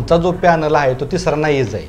आमचा जो पॅनल आहे तो तिसरा नाहीच आहे.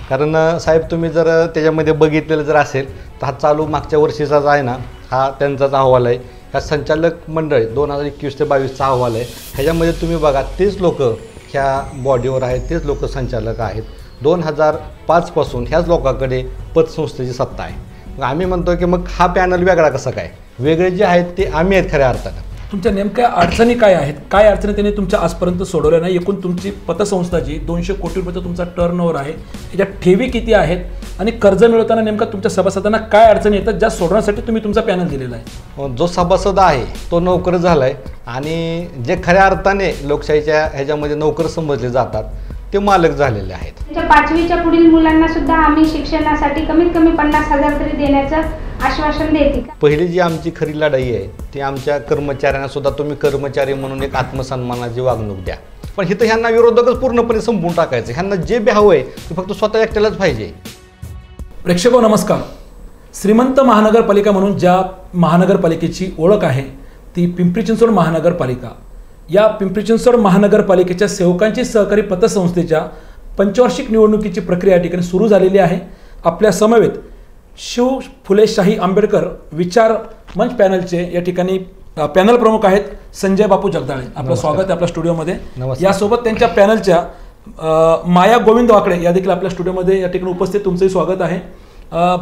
कारण साहेब तुम्ही जर त्याच्यामध्ये बघितलेलं जर असेल तर हा चालू मागच्या वर्षीचाच आहे ना, हा त्यांचाच अहवाल आहे. ह्या संचालक मंडळ 2021 ते 22चा अहवाल आहे. ह्याच्यामध्ये तुम्ही बघा तेच लोक ह्या बॉडीवर आहेत, तेच लोक संचालक आहेत. 2005 पासून ह्याच लोकांकडे पतसंस्थेची सत्ता आहे. मग आम्ही म्हणतो की मग हा पॅनल वेगळा कसा काय? वेगळे जे आहेत ते आम्ही आहेत खऱ्या अर्थानं. तुमच्या नेमक्या अडचणी काय आहेत? काय अडचणी त्यांनी तुमच्या आजपर्यंत सोडवल्या नाही? एकूण तुमची पतसंस्था जी 200 कोटी रुपयाचा तुमचा टर्नओव्हर आहे, त्याच्या ठेवी किती आहेत आणि कर्ज मिळवताना नेमका तुमच्या सभासदांना काय अडचणी येतात ज्या सोडवण्यासाठी तुम्ही तुमचा पॅनल दिलेला आहे? जो सभासद आहे तो नोकर झाला आहे आणि जे खऱ्या अर्थाने लोकशाहीच्या ह्याच्यामध्ये नोकर समजले जातात ते मालक झालेले आहेत. 5वीच्या पुढील मुलांना सुद्धा आम्ही शिक्षणासाठी कमीत कमी 50,000 तरी देण्याचं आश्वासन देते. पहिली जी आमची खरी लढाई आहे ती आमच्या कर्मचाऱ्यांना सुद्धा तुम्ही कर्मचारी म्हणून एक आत्मसन्मानाची वागणूक द्या. पण इथं ह्यांना विरोधकच पूर्णपणे संपवून टाकायचं. ह्यांना जे बी हवं आहे ते फक्त स्वतः एकट्यालाच पाहिजे. प्रेक्षको नमस्कार. श्रीमंत महानगरपालिका म्हणून ज्या महानगरपालिकेची ओळख आहे ती पिंपरी चिंचवड महानगरपालिका. या पिंपरी चिंचवड महानगरपालिकेच्या सेवकांची सहकारी पतसंस्थेच्या पंचवार्षिक निवडणुकीची प्रक्रिया या ठिकाणी सुरू झालेली आहे. आपल्या समवेत शिव फुले शाही आंबेडकर विचार मंच पॅनलचे या ठिकाणी पॅनल प्रमुख आहेत संजय बापू जगदाळे. आपलं स्वागत आहे आपल्या स्टुडिओमध्ये. यासोबत त्यांच्या पॅनलच्या माया गोविंद वाकडे या देखील आपल्या स्टुडिओमध्ये या ठिकाणी उपस्थित. तुमचंही स्वागत आहे.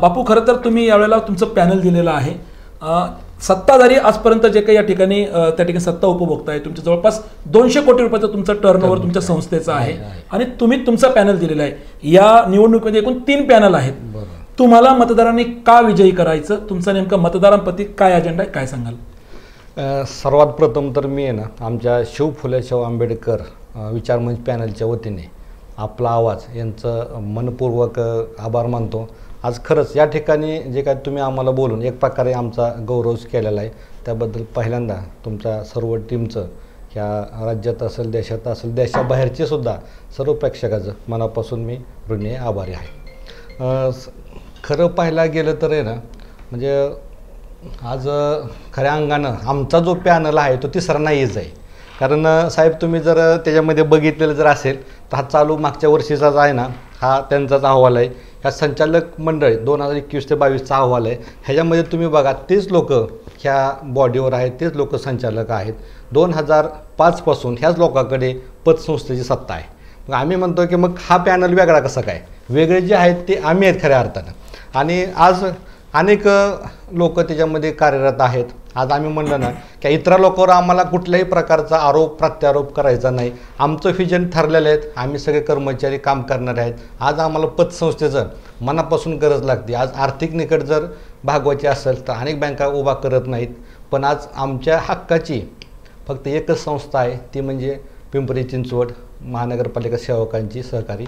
बापू, खरं तर तुम्ही यावेळेला तुमचं पॅनल दिलेलं आहे. सत्ताधारी आजपर्यंत जे काही या ठिकाणी त्या ठिकाणी सत्ता उपभोगता आहे, तुमच्या जवळपास 200 कोटी रुपयाचं तुमचं टर्नओव्हर तुमच्या संस्थेचं आहे आणि तुम्ही तुमचा पॅनल दिलेला आहे. या निवडणुकीमध्ये एकूण 3 पॅनल आहेत. तुम्हाला मतदारांनी का विजयी करायचं? तुमचा नेमका मतदारांप्रती काय अजेंडा आहे, काय सांगाल? सर्वात प्रथम तर मी आहे ना आमच्या शिव फुले शाहू आंबेडकर विचार मंच पॅनलच्या वतीने आपला आवाज यांचं मनपूर्वक आभार मानतो. आज खरंच या ठिकाणी जे काय तुम्ही आम्हाला बोलून एक प्रकारे आमचा गौरव केलेला आहे, त्याबद्दल पहिल्यांदा तुमच्या सर्व टीमचं ह्या राज्यात असेल, देशात असेल, देशाबाहेरचे सुद्धा सर्व प्रेक्षकाचं मनापासून मी ऋणी आभारी आहे. खरं पाहायला गेलं तर आहे ना, म्हणजे आज खऱ्या अंगानं आमचा जो पॅनल आहे तो तिसरा नाहीच आहे. कारण साहेब तुम्ही जर त्याच्यामध्ये बघितलेलं जर असेल तर हा चालू मागच्या वर्षीचाच आहे ना, हा त्यांचाच अहवाल आहे. ह्या संचालक मंडळ 2021 ते 22चा अहवाल आहे. ह्याच्यामध्ये तुम्ही बघा तेच लोक ह्या बॉडीवर आहेत, तेच लोक संचालक आहेत. 2005 पासून ह्याच लोकांकडे पतसंस्थेची सत्ता आहे. मग आम्ही म्हणतो की मग हा पॅनल वेगळा कसा काय? वेगळे जे आहेत ते आम्ही आहेत खऱ्या अर्थानं. आणि आज अनेक लोक त्याच्यामध्ये कार्यरत आहेत. आज आम्ही म्हणलं ना की इतर लोकांवर आम्हाला कुठल्याही प्रकारचा आरोप प्रत्यारोप करायचा नाही. आमचं व्हिजन ठरलेलं आहे. आम्ही सगळे कर्मचारी काम करणारे आहेत. आज आम्हाला पतसंस्थेचं मनापासून गरज लागते. आज आर्थिक निकट जर भागवायची असेल तर अनेक बँका उभा करत नाहीत. पण आज आमच्या हक्काची फक्त एकच संस्था आहे, ती म्हणजे पिंपरी चिंचवड महानगरपालिका सेवकांची सहकारी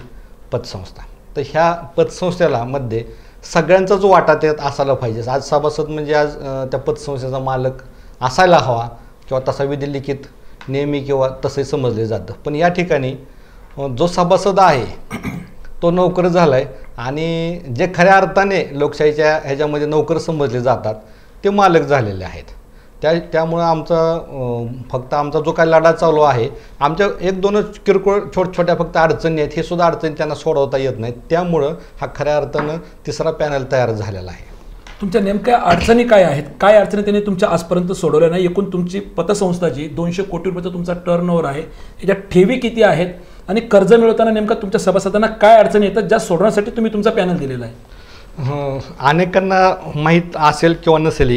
पतसंस्था. तर ह्या पतसंस्थेला मध्ये सगळ्यांचा जो वाटा त्यात असायला पाहिजे. आज सभासद म्हणजे आज त्या पतसंस्थेचा मालक असायला हवा किंवा तसा विधिलिखित नेहमी किंवा तसंही समजले जातं. पण या ठिकाणी जो सभासद आहे तो नोकर झाला आहे आणि जे खऱ्या अर्थाने लोकशाहीच्या ह्याच्यामध्ये नोकर समजले जातात ते मालक झालेले आहेत. त्यामुळं आमचा फक्त आमचा जो काय लढा चालू आहे, आमच्या 1-2 किरकोळ छोट्या फक्त अडचणी आहेत, हे सुद्धा अडचणी त्यांना सोडवता येत नाहीत. त्यामुळं हा खऱ्या अर्थानं तिसरा पॅनल तयार झालेला आहे. तुमच्या नेमक्या अडचणी काय आहेत? काय अडचणी त्यांनी तुमच्या आजपर्यंत सोडवल्या नाही? एकूण तुमची पतसंस्था जी 200 कोटी रुपयाचा तुमचा टर्नओव्हर आहे, त्याच्या ठेवी किती आहेत आणि कर्ज मिळवताना नेमका तुमच्या सभासदांना काय अडचणी येतात ज्या सोडवण्यासाठी तुम्ही तुमचा पॅनल दिलेला आहे? अनेकांना माहीत असेल किंवा नसेल,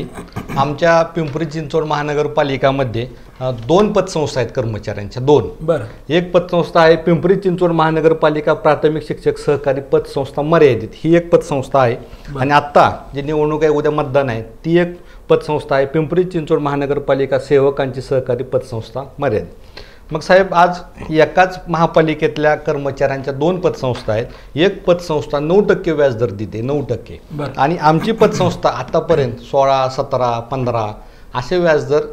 आमच्या पिंपरी चिंचवड महानगरपालिकामध्ये 2 पतसंस्था आहेत कर्मचाऱ्यांच्या. 2. बरं. एक पतसंस्था आहे पिंपरी चिंचवड महानगरपालिका प्राथमिक शिक्षक सहकारी पतसंस्था मर्यादित, ही एक पतसंस्था आहे. आणि आत्ता जी निवडणूक आहे, उद्या मतदान आहे, ती एक पतसंस्था आहे पिंपरी चिंचवड महानगरपालिका सेवकांची सहकारी पतसंस्था मर्यादित. मग साहेब आज एकाच महापालिकेतल्या कर्मचाऱ्यांच्या 2 पतसंस्था आहेत. एक पतसंस्था 9% व्याजदर देते, 9%. आणि आमची पतसंस्था आतापर्यंत 16, 17, 15 असे व्याजदर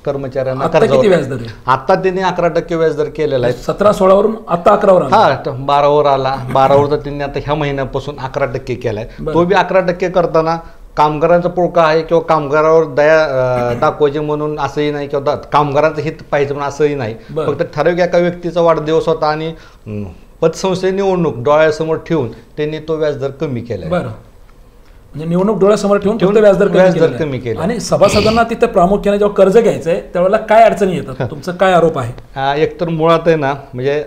कर्मचाऱ्यांना कर्जावर. आता त्यांनी 11% व्याजदर केलेला आहे. 17-16 वरून आता 11 वर. हा, 12वर आला. 12वर तर त्यांनी आता ह्या महिन्यापासून 11% केलाय. तो बी 11% करताना कामगारांचा पोळका आहे किंवा कामगारावर दया दाखवायचे म्हणून असंही नाही किंवा कामगारांचं हित पाहिजे म्हणून असंही नाही. फक्त ठराविक एका व्यक्तीचा वाढदिवस होता आणि पतसंस्थे निवडणूक डोळ्यासमोर ठेवून त्यांनी तो व्याजदर कमी केला. बरं, म्हणजे निवडणूक डोळ्यासमोर ठेवून फक्त व्याजदर व्याजदर कमी केलं. आणि सभासदांना तिथे प्रामुख्याने जेव्हा कर्ज घ्यायचं आहे त्यावेळेला काय अडचणी येतात, तुमचा काय आरोप आहे? एकतर मुळात आहे ना, म्हणजे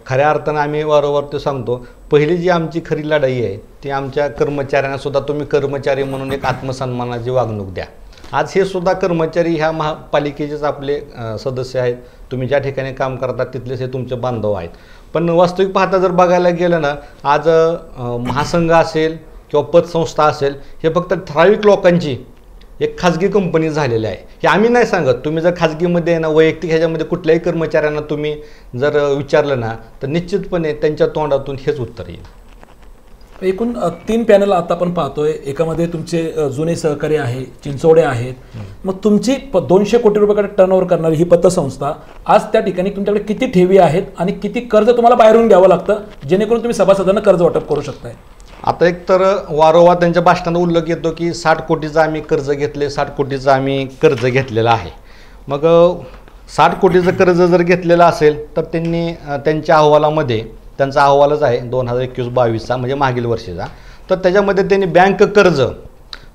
खऱ्या अर्थानं आम्ही वारंवार ते सांगतो, पहिली जी आमची खरी लढाई आहे ती आमच्या कर्मचाऱ्यांना सुद्धा तुम्ही कर्मचारी म्हणून एक आत्मसन्मानाची वागणूक द्या. आज हे सुद्धा कर्मचारी ह्या महापालिकेचेच आपले सदस्य आहेत. तुम्ही ज्या ठिकाणी काम करतात तिथलेच हे तुमचे बांधव आहेत. पण वास्तविक पाहता जर बघायला गेलं ना, आज महासंघ असेल किंवा पतसंस्था असेल, हे फक्त ठराविक लोकांची एक खाजगी कंपनी झालेली आहे. हे आम्ही नाही सांगत. तुम्ही जर खाजगीमध्ये ना वैयक्तिक ह्याच्यामध्ये कुठल्याही कर्मचाऱ्यांना तुम्ही जर विचारलं ना तर निश्चितपणे त्यांच्या तोंडातून हेच उत्तर येईल. एकूण 3 पॅनल आता आपण पाहतोय. एकामध्ये तुमचे जुने सहकारी आहे, चिंचोडे आहेत. मग तुमची 200 कोटी रुपयाकडे टर्नओव्हर करणारी ही पतसंस्था आज त्या ठिकाणी तुमच्याकडे किती ठेवी आहेत आणि किती कर्ज तुम्हाला बाहेरून घ्यावं लागतं जेणेकरून तुम्ही सभासदांना कर्ज वाटप करू शकताय? आता एक तर वारंवार त्यांच्या भाषणात उल्लेख येतो की 60 कोटीचं आम्ही कर्ज घेतले, 60 कोटीचं आम्ही कर्ज घेतलेलं आहे. मग 60 कोटीचं कर्ज जर घेतलेलं असेल तर त्यांनी त्यांच्या अहवालामध्ये, त्यांचा अहवालच आहे 2021-22चा म्हणजे मागील वर्षीचा, तर त्याच्यामध्ये त्यांनी बँक कर्ज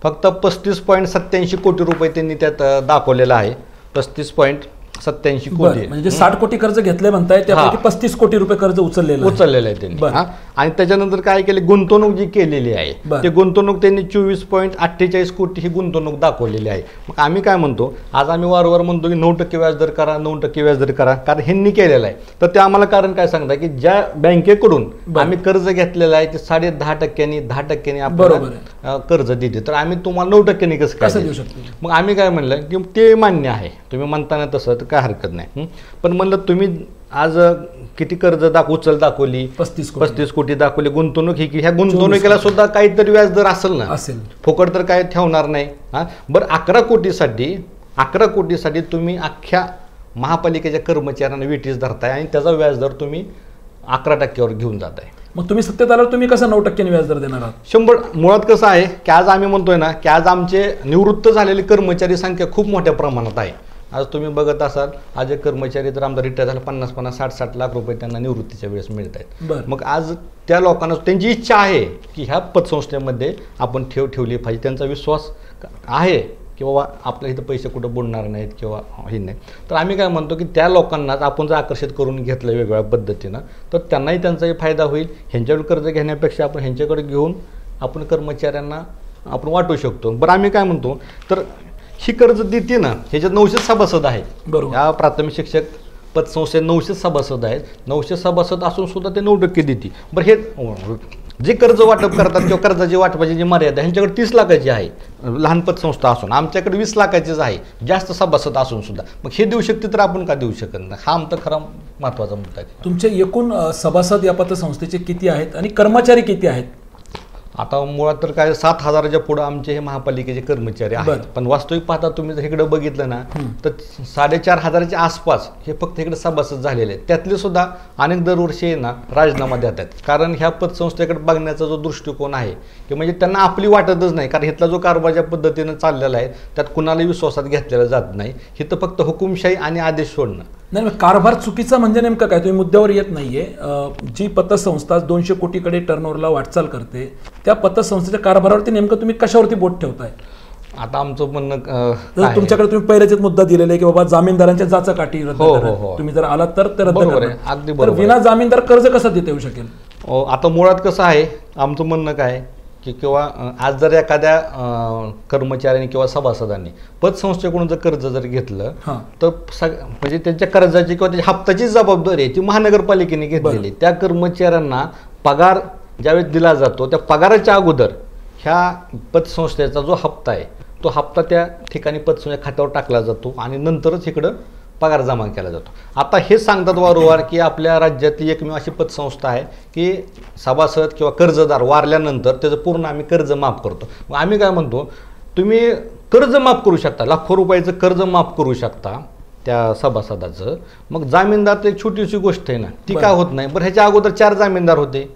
फक्त 35.87 कोटी रुपये त्यांनी त्यात दाखवलेलं आहे. 35.87 कोटी, म्हणजे 60 कोटी कर्ज घेतले म्हणताय, त्यापैकी 35 कोटी रुपये कर्ज उचललेलं आहे त्यांनी. आणि त्याच्यानंतर काय केले, गुंतवणूक जी केलेली आहे ते गुंतवणूक त्यांनी 24.48 कोटी ही गुंतवणूक दाखवलेली आहे. मग आम्ही काय म्हणतो, आज आम्ही वारंवार म्हणतो की 9% व्याजदर करा, 9% व्याजदर करा, कारण ह्यांनी केलेलं आहे. तर ते आम्हाला कारण काय सांगतात की ज्या बँकेकडून आम्ही कर्ज घेतलेलं आहे ते 10.5%, 10% आपल्याला कर्ज देते, तर आम्ही तुम्हाला 9% कसं देऊ शकतो? मग आम्ही काय म्हणलं की ते मान्य आहे, तुम्ही म्हणताना तसं तर काय हरकत नाही. पण म्हणलं तुम्ही आज किती कर्ज उचल दाखवली, 35 कोटी दाखवली. गुंतवणूक ही ह्या गुंतवणुकीला सुद्धा काहीतरी व्याजदर असेल ना, फुकट तर काय ठेवणार नाही. बरं, 11 कोटीसाठी तुम्ही अख्ख्या महापालिकेच्या कर्मचाऱ्यांना वेटीस धरताय आणि त्याचा व्याजदर तुम्ही 11%वर घेऊन जाताय. मग तुम्ही सत्तेत आल्यावर तुम्ही कसं 9% व्याजदर देणार आहात? 100. मुळात कसं आहे की आज आम्ही म्हणतोय ना की आज आमचे निवृत्त झालेले कर्मचारी संख्या खूप मोठ्या प्रमाणात आहे. आज तुम्ही बघत असाल, आज एक कर्मचारी जर आमचा रिटायर झाला 50-50, 60-60 लाख रुपये त्यांना निवृत्तीच्या वेळेस मिळत आहेत. मग आज त्या लोकांना त्यांची इच्छा आहे की ह्या पतसंस्थेमध्ये आपण ठेवली पाहिजे. त्यांचा विश्वास आहे की बाबा आपल्या इथं पैसे कुठं बुडणार नाहीत किंवा हे नाही. तर आम्ही काय म्हणतो की त्या लोकांनाच आपण जर आकर्षित करून घेतलं वेगवेगळ्या पद्धतीनं तर त्यांनाही त्यांचाही फायदा होईल. ह्यांच्याकडे कर्ज घेण्यापेक्षा आपण ह्यांच्याकडे घेऊन आपण कर्मचाऱ्यांना आपण वाटू शकतो. बरं, आम्ही काय म्हणतो, तर ही कर्ज देते ना, ह्याच्यात 900 सभासद आहेत. या प्राथमिक शिक्षक पतसंस्थेत 900 सभासद आहेत. 900 सभासद असून सुद्धा ते 9% देते. बरं, हे जे कर्ज वाटप करतात किंवा कर्जाची वाटपाची जी मर्यादा ह्यांच्याकडे 30 लाखाची आहे, लहान पतसंस्था असून. आमच्याकडे 20 लाखाचीच आहे, जास्त सभासद असून सुद्धा. मग हे देऊ शकते तर आपण का देऊ शकत नाही? हा आमचा खरा महत्त्वाचा मुद्दा आहे. तुमचे एकूण सभासद या पतसंस्थेचे किती आहेत आणि कर्मचारी किती आहेत? आता मुळात तर काय 7,000च्या पुढे आमचे हे महापालिकेचे कर्मचारी आहेत. पण वास्तविक पाहता तुम्ही जर इकडे बघितलं ना तर 4,500च्या आसपास हे फक्त इकडे सभासद झालेले आहेत. त्यातले सुद्धा अनेक दरवर्षी ना राजीनामा देतात, कारण ह्या पतसंस्थेकडे बघण्याचा जो दृष्टिकोन आहे की म्हणजे त्यांना आपली वाटतच नाही, कारण इथला जो कारभार ज्या पद्धतीनं चाललेला आहे त्यात कुणालाही विश्वासात घेतलेला जात नाही. इथं फक्त हुकुमशाही आणि आदेश सोडणं. नाही, कारभार चुकीचा म्हणजे नेमकं काय? तुम्ही मुद्द्यावर येत नाहीये. जी पतसंस्था 200 कोटीकडे टर्नओव्हरला वाटचाल करते त्या पतसंस्थेच्या कारभारावरती नेमकं तुम्ही कशावरती बोट ठेवताय? आता आमचं म्हणणं तुमच्याकडे तुम्ही पहिलेच मुद्दा दिलेला आहे की बाबा जामीनदारांच्या जाचाकाठी रद्द करा. तुम्ही जर आलात तर रद्द करा. अगदी बरोबर. विना जामीनदार कर्ज कसं देता येऊ शकेल? आता मुळात कसं आहे, आमचं म्हणणं काय की किंवा आज जर एखाद्या कर्मचाऱ्यांनी किंवा सभासदांनी पतसंस्थेकडून जर कर्ज जर घेतलं तर म्हणजे त्यांच्या कर्जाची किंवा त्याच्या हप्त्याची जबाबदारी आहे ती महानगरपालिकेने घेतलेली. त्या कर्मचाऱ्यांना पगार ज्यावेळेस दिला जातो त्या पगाराच्या अगोदर ह्या पतसंस्थेचा जो हप्ता आहे तो हप्ता त्या ठिकाणी पतसंस्थे खात्यावर टाकला जातो आणि नंतरच इकडं पगार जमा केला जातो. आता हे सांगतात वारंवार की आपल्या राज्यातली एकमेव अशी पतसंस्था आहे की सभासद किंवा कर्जदार वारल्यानंतर त्याचं पूर्ण आम्ही कर्ज माफ करतो. मग आम्ही काय म्हणतो, तुम्ही कर्ज माफ करू शकता, लाखो रुपयाचं कर्ज माफ करू शकता त्या सभासदाचं. मग जामीनदार तर एक छोटीशी गोष्ट आहे ना, ती काय होत नाही. बरं, ह्याच्या अगोदर 4 जामीनदार होते,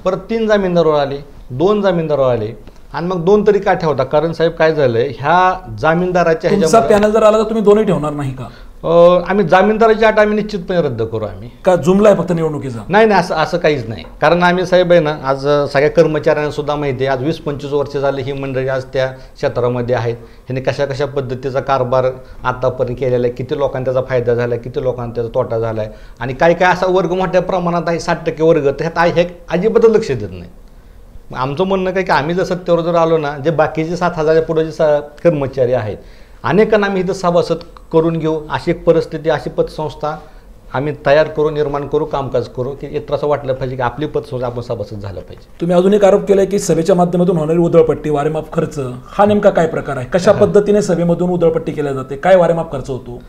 परत 3 जामीनदार आले, 2 जामीनदार आले आणि मग 2 तरी काय ठेवता? कारण साहेब काय झालंय, ह्या जामीनदाराच्या ह्याच्या पॅनल जर आला तर तुम्ही 2ही ठेवणार नाही का? आम्ही जामीनदाराची अट आम्ही निश्चितपणे रद्द करू. आम्ही का जुमला आहे फक्त निवडणुकीचा? नाही नाही, असं काहीच नाही. कारण आम्ही साहेब आहे ना, आज सगळ्या कर्मचाऱ्यांना सुद्धा माहिती आहे, आज 20-25 वर्ष झाले ही मंडळी आज त्या क्षेत्रामध्ये आहेत. ह्यांनी कशा पद्धतीचा कारभार आतापर्यंत केलेला आहे, किती लोकांना त्याचा फायदा झाला आहे, किती लोकांना त्याचा तोटा झाला आहे. आणि काय असा वर्ग मोठ्या प्रमाणात आहे, 60% वर्ग, त्यात हे अजिबातच लक्ष देत नाही. आमचं म्हणणं काय की आम्ही जर सत्तेवर जर आलो ना, जे बाकीचे 7,000 पुढे जे कर्मचारी आहेत, अनेकांना आम्ही इथं सभासद करून घेऊ. अशी एक परिस्थिती, अशी पतसंस्था आम्ही तयार करू, निर्माण करू, कामकाज करू की इतर असं वाटलं पाहिजे की आपली पतसंस्था आपण सभासद झालं पाहिजे. तुम्ही अजून एक आरोप केलाय की सभेच्या माध्यमातून होणारी उधळपट्टी, वारेमाप खर्च, हा नेमका काय प्रकार आहे? कशा पद्धतीने सभेमधून उधळपट्टी केल्या जाते? काय वारेमाप खर्च होतो?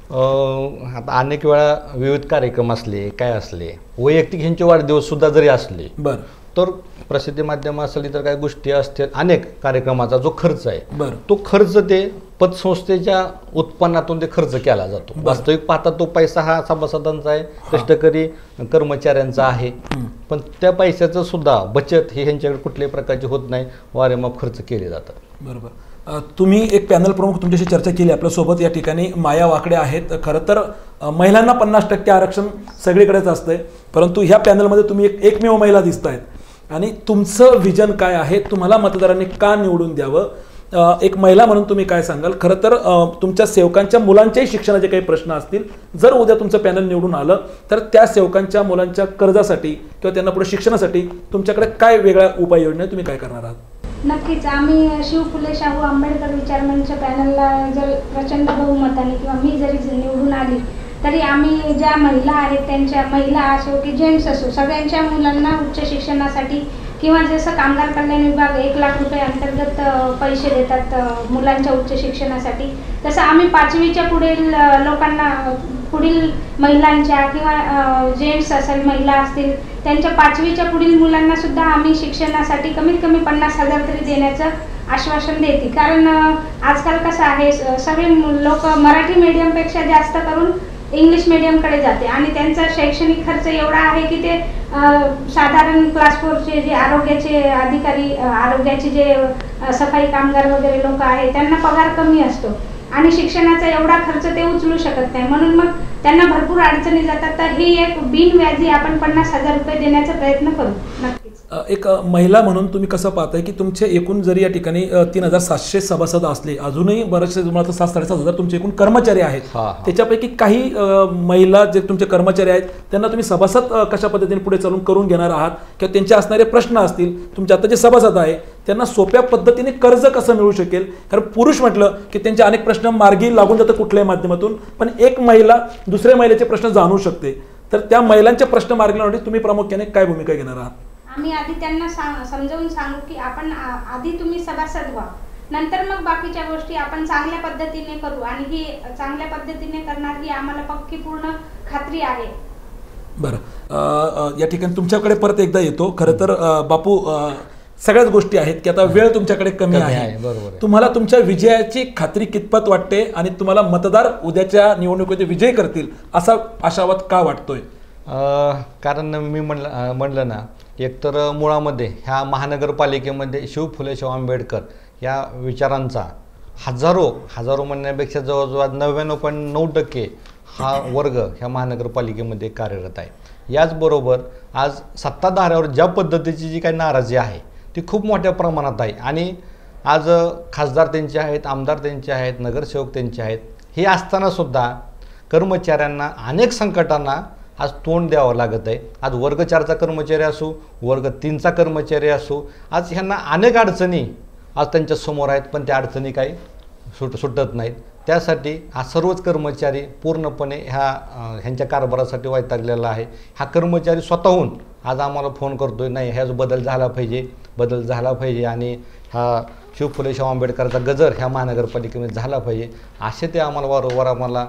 आता अनेक वेळा विविध कार्यक्रम असले, काय असले, वैयक्तिक ह्यांचे वाढदिवस सुद्धा जरी असले तर प्रसिद्धी माध्यम असली तर काही गोष्टी असतील, अनेक कार्यक्रमाचा जो खर्च आहे तो खर्च ते पतसंस्थेच्या उत्पन्नातून ते खर्च केला जातो. वास्तविक पाहता तो पैसा हा सभासदांचा आहे, कष्टकरी कर्मचाऱ्यांचा आहे, पण त्या पैशाचं सुद्धा बचत ही ह्यांच्याकडे कुठल्याही प्रकारची होत नाही, वारेमाप खर्च केले जातात. बरोबर. तुम्ही एक पॅनल प्रमुख तुमच्याशी चर्चा केली, आपल्यासोबत या ठिकाणी माया वाकडे आहेत. खरं तर महिलांना 50% आरक्षण सगळीकडेच असतंय, परंतु ह्या पॅनलमध्ये तुम्ही एकमेव महिला दिसतायत. आणि तुमचं विजन काय आहे? तुम्हाला मतदारांनी का निवडून द्यावं? एक महिला म्हणून तुम्ही काय सांगाल? खरं तर तुमच्या सेवकांच्या मुलांच्याही शिक्षणाचे काही प्रश्न असतील, जर उद्या तुमचं पॅनल निवडून आलं तर त्या सेवकांच्या मुलांच्या कर्जासाठी किंवा त्यांना पुढे शिक्षणासाठी तुमच्याकडे काय वेगळ्या उपाययोजना तुम्ही काय करणार आहात? नक्कीच आम्ही शिव फुले शाहू आंबेडकर विचारमंच पॅनलला जर प्रचंड बहुमताने किंवा मी जरी निवडून आली तरी आम्ही ज्या महिला आहेत त्यांच्या, महिला असो की जेंट्स असो, सगळ्यांच्या मुलांना उच्च शिक्षणासाठी किंवा जसं कामगार कल्याण विभाग 1 लाख रुपये अंतर्गत पैसे देतात मुलांच्या उच्च शिक्षणासाठी, तसं आम्ही 5वीच्या पुढील लोकांना, पुढील महिलांच्या किंवा जेंट्स असेल, महिला असतील, त्यांच्या 5वीच्या पुढील मुलांना सुद्धा आम्ही शिक्षणासाठी कमीत कमी 50,000 तरी देण्याचं आश्वासन देते. कारण आजकाल कसं आहे, सगळे लोक मराठी मीडियमपेक्षा जास्त करून इंग्लिश मीडियमकडे जाते आणि त्यांचा शैक्षणिक खर्च एवढा आहे की ते साधारण क्लास 4चे जे आरोग्याचे अधिकारी, आरोग्याचे जे सफाई कामगार वगैरे लोक आहेत त्यांना पगार कमी असतो आणि शिक्षणाचा एवढा खर्च ते उचलू शकत नाही, म्हणून मग त्यांना भरपूर अडचणी जातात. तर ही एक बिनव्याजी आपण 50,000 रुपये देण्याचा प्रयत्न करू. नक्कीच. एक महिला म्हणून तुम्ही कसं पाहताय की तुमचे एकूण जरी या ठिकाणी 3,700 सभासद असले, अजूनही बरेचसे तुम्हाला 7-7.5 तुमचे एकूण कर्मचारी आहेत, त्याच्यापैकी काही महिला जे तुमचे कर्मचारी आहेत त्यांना तुम्ही सभासद कशा पद्धतीने पुढे चालून करून घेणार आहात किंवा त्यांचे असणारे प्रश्न असतील, तुमचे आता जे सभासद आहे त्यांना सोप्या पद्धतीने कर्ज कसं मिळू शकेल? कारण पुरुष म्हटलं की त्यांचे अनेक प्रश्न मार्गी लागून जातं कुठल्याही माध्यमातून, पण एक महिला दुसऱ्या महिलेचे प्रश्न जाणू शकते, तर त्या महिलांचे प्रश्न मार्गी लावण्यासाठी तुम्ही प्रामुख्याने काय भूमिका घेणार आहात? आम्ही आधी त्यांना समजावून सांगू की आपण आधी तुम्ही सभासद व्हा, नंतर मग बाकीच्या गोष्टी आपण चांगल्या पद्धतीने करू आणि ही चांगल्या पद्धतीने करणार ही आम्हाला पक्की पूर्ण खात्री आहे. बरं, या ठिकाणी तुमच्याकडे परत एकदा येतो. खरं तर बापू, सगळ्याच गोष्टी आहेत की आता वेळ तुमच्याकडे कमी आहे. बरोबर. तुम्हाला तुमच्या विजयाची खात्री कितपत वाटते आणि तुम्हाला मतदार उद्याच्या निवडणुकीत विजय करतील असा आशावाद का वाटतोय? कारण मी म्हणलं ना, एकतर मुळामध्ये ह्या महानगरपालिकेमध्ये शिव फुले शाहू आंबेडकर या विचारांचा हजारो म्हणण्यापेक्षा जवळजवळ 99.9% हा वर्ग ह्या महानगरपालिकेमध्ये कार्यरत आहे. याचबरोबर आज सत्ताधाऱ्यावर ज्या पद्धतीची जी काही नाराजी आहे ती खूप मोठ्या प्रमाणात आहे आणि आज खासदार त्यांचे आहेत, आमदार त्यांचे आहेत, नगरसेवक त्यांचे आहेत. हे असतानासुद्धा कर्मचाऱ्यांना अनेक संकटांना आज तोंड द्यावं लागत आहे. आज वर्ग 4चा कर्मचारी असो, वर्ग 3चा कर्मचारी असो, आज ह्यांना अनेक अडचणी आज त्यांच्या समोर आहेत, पण त्या अडचणी काही सुटत नाहीत. त्यासाठी हा सर्वच कर्मचारी पूर्णपणे ह्यांच्या कारभारासाठी वैतागलेला आहे. हा कर्मचारी स्वतःहून आज आम्हाला फोन करतोय, नाही ह्याच बदल झाला पाहिजे आणि हा शिव फुले शाहू आंबेडकरचा गजर ह्या महानगरपालिकेमध्ये झाला पाहिजे, असे ते आम्हाला वारंवार आम्हाला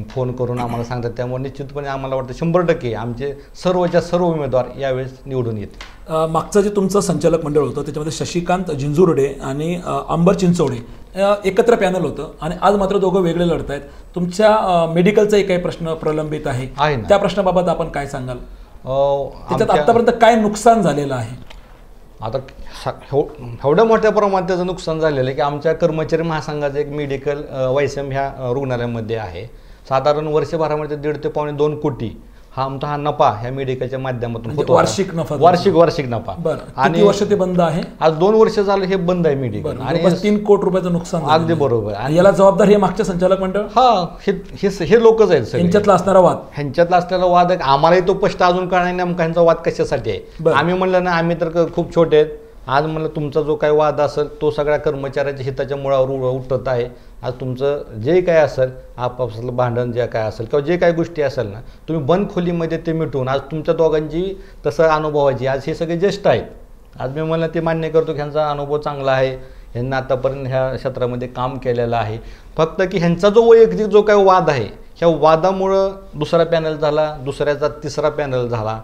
फोन करून आम्हाला सांगतात. त्यामुळे निश्चितपणे आम्हाला वाटतं 100% आमचे सर्वच्या सर्व उमेदवार यावेळेस निवडून येतील. मागचं जे तुमचं संचालक मंडळ होतं त्याच्यामध्ये शशिकांत जिंजुर्डे आणि अंबर चिंचोडे एकत्र पॅनल होतं आणि आज मात्र दोघं वेगळे लढत आहेत. तुमच्या मेडिकलचाही काही प्रश्न प्रलंबित आहे, त्या प्रश्नाबाबत आपण काय सांगाल? त्याच्यात आतापर्यंत काय नुकसान झालेलं आहे? आता एवढ्या मोठ्या प्रमाणात त्याचं नुकसान झालेलं आहे की आमच्या कर्मचारी महासंघाचं एक मेडिकल वायसम ह्या रुग्णालयामध्ये आहे. साधारण वर्षभरामध्ये 1.5 ते पावणे 2 कोटी हा आमचा हा नफा ह्या मेडिकलच्या माध्यमातून होतो. वार्षिक नफा, वार्षिक नफा. आणि वर्ष ते बंद आहे? आज 2 वर्ष झालं हे बंद आहे मेडिकल आणि 3 कोटी रुपयाचं नुकसान. अगदी बरोबर. आणि याला जबाबदार हे मागच्या संचालक मंडळ, हे लोकच आहेत. यांच्यातला असणारा वाद, ह्यांच्यातला असलेला वाद आहे. आम्हालाही तो स्पष्ट अजून कळणार नेमका ह्यांचा वाद कशासाठी आहे. आम्ही म्हणलं ना, आम्ही तर खूप छोटे आहेत. आज म्हणलं तुमचा जो काही वाद असेल तो सगळ्या कर्मचाऱ्याच्या हिताच्या मुळावर उठत आहे. आज तुमचं जे काय असेल, आपापसातलं भांडण जे काय असेल किंवा जे काही गोष्टी असेल ना, तुम्ही बंद खोलीमध्ये ते मिटवून आज तुमच्या दोघांची तसं अनुभवायची. आज हे सगळे ज्येष्ठ आहेत. आज मी मला ते मान्य करतो की ह्यांचा अनुभव चांगला आहे, ह्यांना आतापर्यंत ह्या क्षेत्रामध्ये काम केलेलं आहे. फक्त की ह्यांचा जो वैयक्तिक जो काही वाद आहे, ह्या वादामुळं दुसरा पॅनल झाला, दुसऱ्याचा तिसरा पॅनल झाला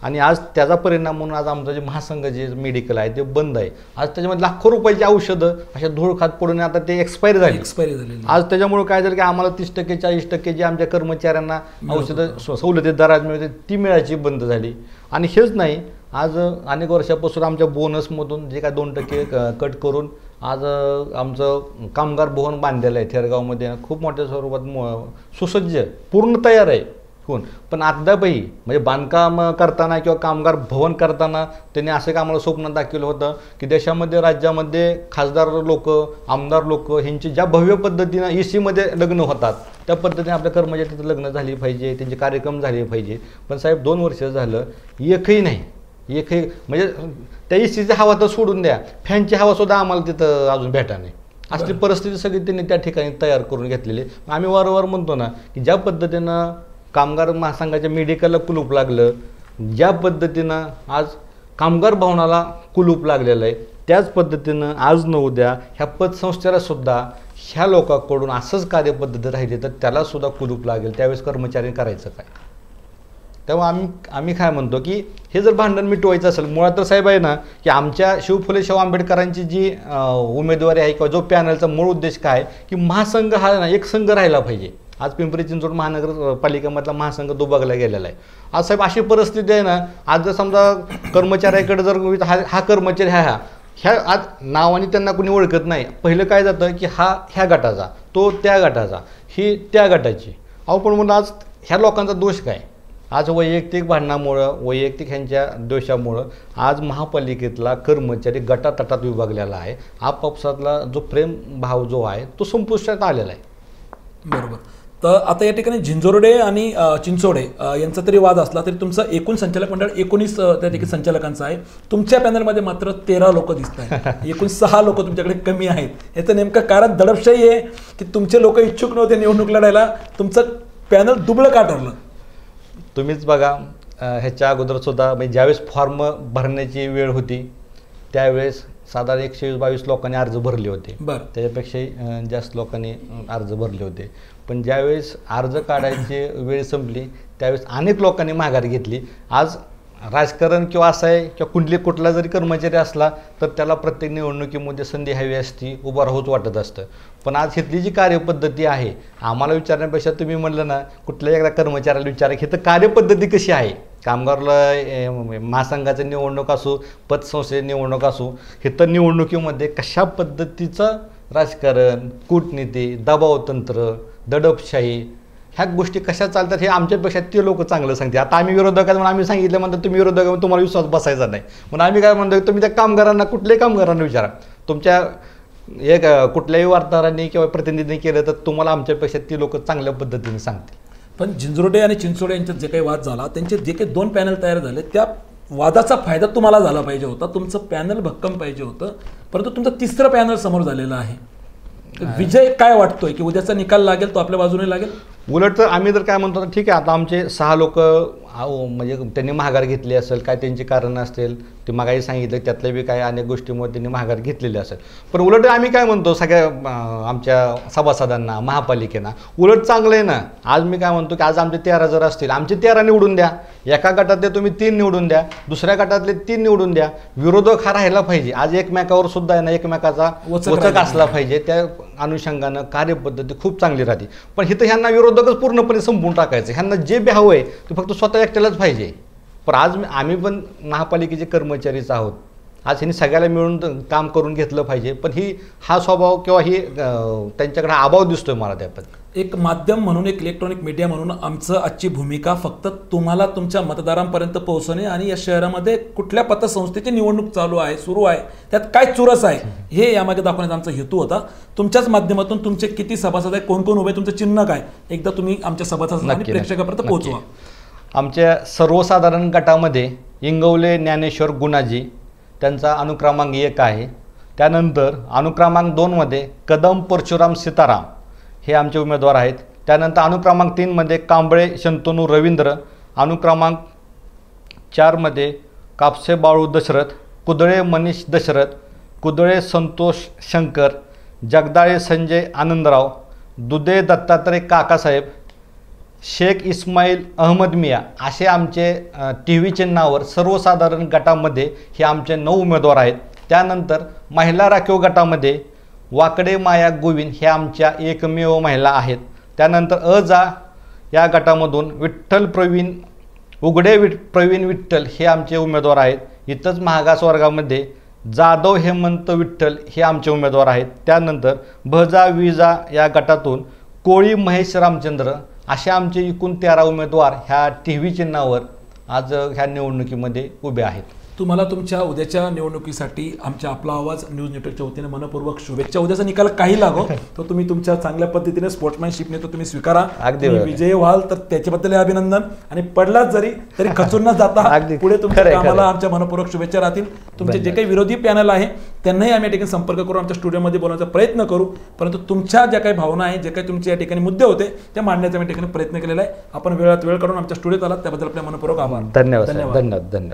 आणि आज त्याचा परिणाम म्हणून आज आमचं जे महासंघ जे मेडिकल आहे ते बंद आहे. आज त्याच्यामध्ये लाखो रुपयाची औषधं अशा धूळ खात पडून आता ते एक्सपायरी झाली. आज त्याच्यामुळे काय झालं की आम्हाला 30% 40% जे आमच्या कर्मचाऱ्यांना औषधं सवलतीत दरात मिळते ती मिळायची बंद झाली. आणि हेच नाही, आज अनेक वर्षापासून आमच्या बोनसमधून जे काय 2% कट करून आज आमचं कामगार भवन बांधलेलं आहे थेरगावमध्ये. खूप मोठ्या स्वरूपात सुसज्ज पूर्ण तयार आहे होऊन. पण अद्यापही म्हणजे बांधकाम करताना किंवा कामगार भवन करताना त्यांनी असं एक आम्हाला स्वप्न दाखवलं होतं की देशामध्ये राज्यामध्ये खासदार लोक, आमदार लोक ह्यांची ज्या भव्य पद्धतीनं AC लग्न होतात त्या पद्धतीने आपल्या कर्मचाऱ्यांचं लग्न झाली पाहिजे, त्यांचे कार्यक्रम झाले पाहिजे. पण साहेब 2 वर्ष झालं एकही नाही. म्हणजे त्या AC हवा तर सोडून द्या, फॅनची हवासुद्धा आम्हाला तिथं अजून भेटा नाही. असली परिस्थिती सगळी त्यांनी त्या ठिकाणी तयार करून घेतलेली. आम्ही वारंवार म्हणतो ना की ज्या पद्धतीनं कामगार महासंघाच्या मेडिकलला कुलूप लागलं, ज्या पद्धतीनं आज कामगार भवनाला कुलूप लागलेलं आहे, त्याच पद्धतीनं आज न उद्या ह्या पतसंस्थेला सुद्धा ह्या लोकांकडून असंच कार्यपद्धती राहिली तर त्याला सुद्धा कुलूप लागेल. त्यावेळेस कर्मचाऱ्यांनी करायचं काय? तेव्हा आम्ही काय म्हणतो की हे जर भांडण मिटवायचं असेल, मुळात तर साहेब आहे ना की आमच्या फुले शाहू आंबेडकरांची जी उमेदवारी आहे किंवा जो पॅनलचा मूळ उद्देश काय की महासंघ हा ना एक संघ राहिला पाहिजे. आज पिंपरी चिंचवड महानगरपालिकेमधला महासंघ दुभागला गेलेला आहे. आज साहेब अशी परिस्थिती आहे ना, आज जर समजा कर्मचाऱ्याकडे जर हा कर्मचारी ह्या आज नावाने त्यांना कोणी ओळखत नाही. पहिलं काय जातं की हा ह्या गटाचा, तो त्या गटाचा, ही त्या गटाची. अहो पण म्हणून आज ह्या लोकांचा दोष काय? आज वैयक्तिक भांडणामुळं, वैयक्तिक ह्यांच्या दोषामुळं आज महापालिकेतला कर्मचारी गटातटात विभागलेला आहे. आपापसातला जो प्रेम भाव जो आहे तो संपुष्टात आलेला आहे. बरोबर. तर आता या ठिकाणी झिंजोर्डे आणि चिंचोडे यांचा तरी वाद असला तरी तुमचं एकूण संचालक मंडळ 19 त्या ठिकाणी संचालकांचं आहे. तुमच्या पॅनलमध्ये मात्र 13 लोक दिसत आहेत. एकूण 6 लोक तुमच्याकडे कमी आहेत. याचं नेमकं कारण दडपशाही आहे की तुमचे लोक इच्छुक नव्हते निवडणूक लढायला, तुमचं पॅनल दुबळं का ठरलं? तुम्हीच बघा, ह्याच्या अगोदर सुद्धा म्हणजे ज्यावेळेस फॉर्म भरण्याची वेळ होती त्यावेळेस साधारण 122 लोकांनी अर्ज भरले होते. त्याच्यापेक्षाही जास्त लोकांनी अर्ज भरले होते. पण ज्यावेळेस अर्ज काढायची वेळ संपली त्यावेळेस अनेक लोकांनी माघार घेतली. आज राजकारण किंवा असं आहे किंवा कुठला जरी कर्मचारी असला तर त्याला प्रत्येक निवडणुकीमध्ये संधी हवी असती, उभं राहूच वाटत असतं. पण आज इथली जी कार्यपद्धती आहे, आम्हाला विचारण्यापेक्षा तुम्ही म्हणलं ना कुठल्याही एकदा कर्मचाऱ्याला विचारा की तर कार्यपद्धती कशी आहे. कामगारला महासंघाची निवडणूक असो, पतसंस्थेची निवडणूक असो, इथं निवडणुकीमध्ये कशा पद्धतीचं राजकारण, कूटनीती, दबावतंत्र, दडपशाही ह्या गोष्टी कशा चालतात हे आमच्यापेक्षा ते लोक चांगलं सांगते. आता आम्ही विरोधक म्हणून आम्ही सांगितलं म्हणतात तुम्ही विरोधक म्हणून तुम्हाला विश्वास बसायचा नाही. म्हणून आम्ही काय म्हणतो, तुम्ही त्या कामगारांना, कुठल्याही कामगारांना विचारा, तुमच्या एक कुठल्याही वार्ताहरांनी किंवा प्रतिनिधींनी केलं तर तुम्हाला आमच्यापेक्षा ती लोक चांगल्या पद्धतीने सांगतील. पण झिंजोर्डे आणि चिंचोडे यांच्यात जे काही वाद झाला, त्यांचे जे काही 2 पॅनल तयार झाले त्या वादाचा फायदा तुम्हाला झाला पाहिजे होता. तुमचं पॅनल भक्कम पाहिजे होतं. परंतु तुमचं 3रं पॅनल समोर झालेलं आहे. विजय काय वाटतोय की उद्याचा निकाल लागेल तो आपल्या बाजूने लागेल? उलट तर आम्ही तर काय म्हणतो, ठीक आहे आता आमचे 6 लोक म्हणजे त्यांनी माघार घेतली असेल, काय त्यांची कारणं असतील ते मागाही सांगितलं, त्यातल्या बी काय अनेक गोष्टीमुळे त्यांनी माघार घेतलेली असेल. पण उलट आम्ही काय म्हणतो सगळ्या आमच्या सभासदांना, महापालिकेना उलट चांगलं आहे ना. आज मी काय म्हणतो की आज आमचे 13 जर असतील, आमचे 13 निवडून द्या. एका गटातले तुम्ही 3 निवडून द्या, दुसऱ्या गटातले 3 निवडून द्या. विरोधक हा राहिला पाहिजे. आज एकमेकावर सुद्धा आहे ना एकमेकाचा वचक असला पाहिजे. त्या अनुषंगानं कार्यपद्धती खूप चांगली राहते. पण इथं ह्यांना विरोधकच पूर्णपणे संपवून टाकायचं. ह्यांना जे बी हवं आहे ते फक्त स्वतः एकट्यालाच पाहिजे. पण आज आम्ही पण महापालिकेचे कर्मचारीच आहोत. आज ह्यांनी सगळ्याला मिळून काम करून घेतलं पाहिजे. पण हा स्वभाव किंवा त्यांच्याकडे अभाव दिसतोय मला त्याबद्दल. एक माध्यम म्हणून, एक इलेक्ट्रॉनिक मीडिया म्हणून आमचं आजची भूमिका फक्त तुम्हाला तुमच्या मतदारांपर्यंत पोहोचवणे आणि या शहरामध्ये कुठल्या पतसंस्थेची निवडणूक चालू आहे, सुरू आहे, त्यात काय चुरस आहे हे यामागे दाखवण्याचा आमचा हेतू होता. तुमच्याच माध्यमातून तुमचे किती सभासद आहे, कोण कोण उभे, तुमचं चिन्ह काय, एकदा तुम्ही आमच्या सभासद आणि प्रेक्षकापर्यंत पोहोचवा. आमच्या सर्वसाधारण गटामध्ये इंगवले ज्ञानेश्वर गुणाजी त्यांचा अनुक्रमांक 1 आहे. त्यानंतर अनुक्रमांक 2 मध्ये कदम परशुराम सीताराम हे आमचे उमेदवार आहेत. त्यानंतर अनुक्रमांक 3 मध्ये कांबळे शंतनू रवींद्र, अनुक्रमांक 4 मध्ये कापसे बाळू दशरथ, कुदळे मनीष दशरथ, कुदळे संतोष शंकर, जगदाळे संजय आनंदराव, दुधे दत्तात्रय काकासाहेब, शेख इस्माईल अहमद मिया असे आमचे TV चिन्हावर सर्वसाधारण गटामध्ये हे आमचे 9 उमेदवार आहेत. त्यानंतर महिला राखीव गटामध्ये वाकडे माया गोविंद हे आमच्या एकमेव महिला आहेत. त्यानंतर अजा या गटामधून विठ्ठल प्रवीण उघडे प्रवीण विठ्ठल हे आमचे उमेदवार आहेत. इथंच मागास वर्गामध्ये जाधव हेमंत विठ्ठल हे आमचे उमेदवार आहेत. त्यानंतर भजा विजा या गटातून कोळी महेश रामचंद्र असे आमचे एकूण 13 उमेदवार ह्या TV चिन्हावर आज ह्या निवडणुकीमध्ये उभे आहेत. तुम्हाला तुमच्या उद्याच्या निवडणुकीसाठी आमच्या आपला आवाज न्यूज नेटवर्कच्या वतीने मनपूर्वक शुभेच्छा. उद्याचा निकाल काही लागो तो तुम्ही तुमच्या चांगल्या पद्धतीने स्पोर्ट्समॅनशिपने तो तुम्ही स्वीकारा. विजयी व्हाल तर त्याच्याबद्दल अभिनंदन, आणि पडलाच जरी तरी खचून न जाता पुढे तुमच्या कामाला आमच्या मनपूर्वक शुभेच्छा राहतील. तुमचे जे काही विरोधी पॅनल आहे त्यांनाही आम्ही या ठिकाणी संपर्क करून आमच्या स्टुडिओमध्ये बोलण्याचा प्रयत्न करू, परंतु तुमच्या ज्या काही भावना आहे, जे काही तुमचे या ठिकाणी मुद्दे होते त्या मांडण्याचा या ठिकाणी प्रयत्न केलेला आहे. आपण वेळात वेळ काढून आमच्या स्टुडिओत आलात त्याबद्दल आपल्या मनपूर्वक आभार. धन्यवाद.